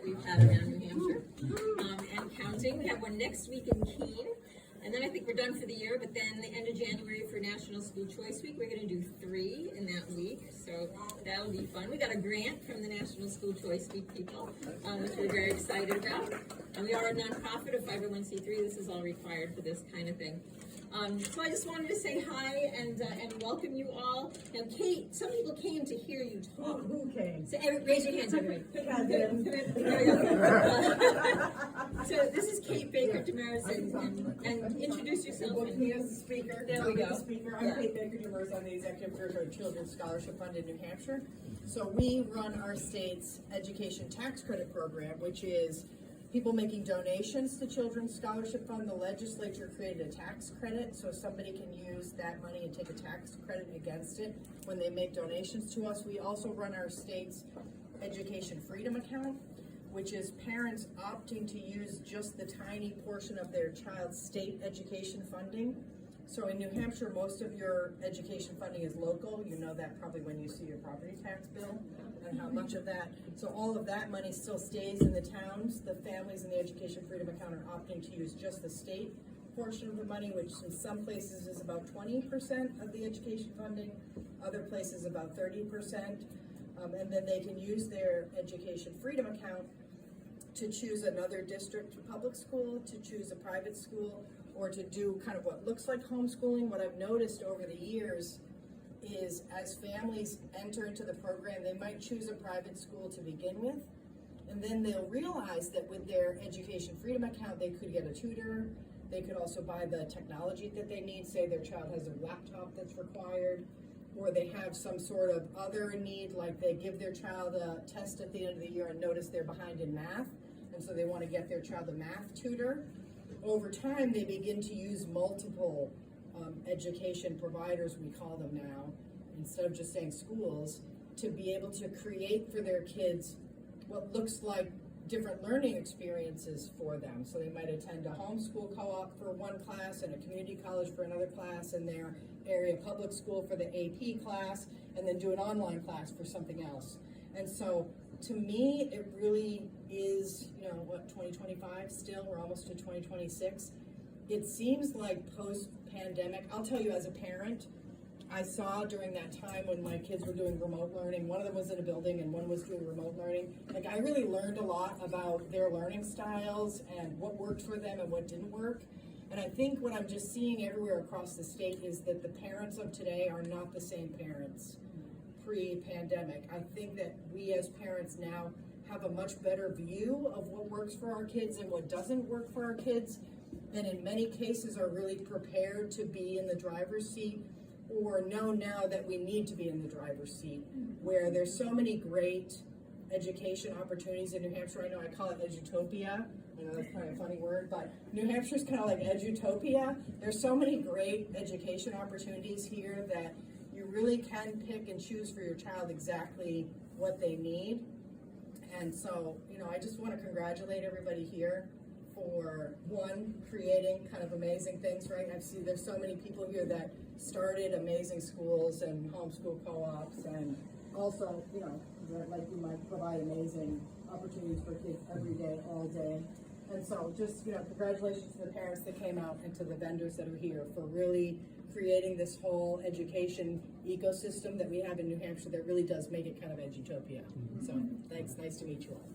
that we've had around New Hampshire, and counting. We have one next week in Keene, and then I think we're done for the year, but then the end of January for National School Choice Week, we're gonna do 3 in that week, so that'll be fun. We got a grant from the National School Choice Week people, which we're very excited about. And we are a nonprofit, a 501c3, this is all required for this kind of thing. So I just wanted to say hi and welcome you all. Now, Kate, some people came to hear you talk. Who came? So raise your hands, everybody. So this is Kate Baker Demers, and introduce yourself. Well, me as the speaker. There we go. The speaker. I'm Kate Baker Demers. I'm the executive director of Children's Scholarship Fund in New Hampshire. So we run our state's education tax credit program, which is people making donations to Children's Scholarship Fund. The legislature created a tax credit, so somebody can use that money and take a tax credit against it when they make donations to us. We also run our state's education freedom account, which is parents opting to use just the tiny portion of their child's state education funding. So in New Hampshire, most of your education funding is local. You know that probably when you see your property tax bill and how much of that. So all of that money still stays in the towns. The families in the education freedom account are opting to use just the state portion of the money, which in some places is about 20% of the education funding, other places about 30%. And then they can use their education freedom account to choose another district public school, to choose a private school, or to do kind of what looks like homeschooling. What I've noticed over the years is as families enter into the program, they might choose a private school to begin with, and then they'll realize that with their education freedom account, they could get a tutor, they could also buy the technology that they need, say their child has a laptop that's required, or they have some sort of other need, like they give their child a test at the end of the year and notice they're behind in math, and so they want to get their child a math tutor. Over time, they begin to use multiple education providers, we call them now, instead of just saying schools, to be able to create for their kids what looks like different learning experiences for them. So they might attend a homeschool co-op for one class and a community college for another class, and their area public school for the AP class, and then do an online class for something else. And so to me, it really is, 2025 still, we're almost to 2026. It seems like post-pandemic, I'll tell you as a parent, I saw during that time when my kids were doing remote learning, one of them was in a building and one was doing remote learning, like I really learned a lot about their learning styles and what worked for them and what didn't work. And I think what I'm just seeing everywhere across the state is that the parents of today are not the same parents pre-pandemic. I think that we as parents now have a much better view of what works for our kids and what doesn't work for our kids, and in many cases are really prepared to be in the driver's seat, or know now that we need to be in the driver's seat, where there's so many great education opportunities in New Hampshire. I know I call it edutopia. I know that's kind of a funny word, but New Hampshire's kind of like edutopia. There's so many great education opportunities here that you really can pick and choose for your child exactly what they need. And so, I just want to congratulate everybody here for, one, creating kind of amazing things, right? I see there's so many people here that started amazing schools and homeschool co-ops, and also, that like you might provide amazing opportunities for kids every day, all day. And so just, congratulations to the parents that came out and to the vendors that are here for really creating this whole education ecosystem that we have in New Hampshire that really does make it kind of edutopia. So thanks, nice to meet you all.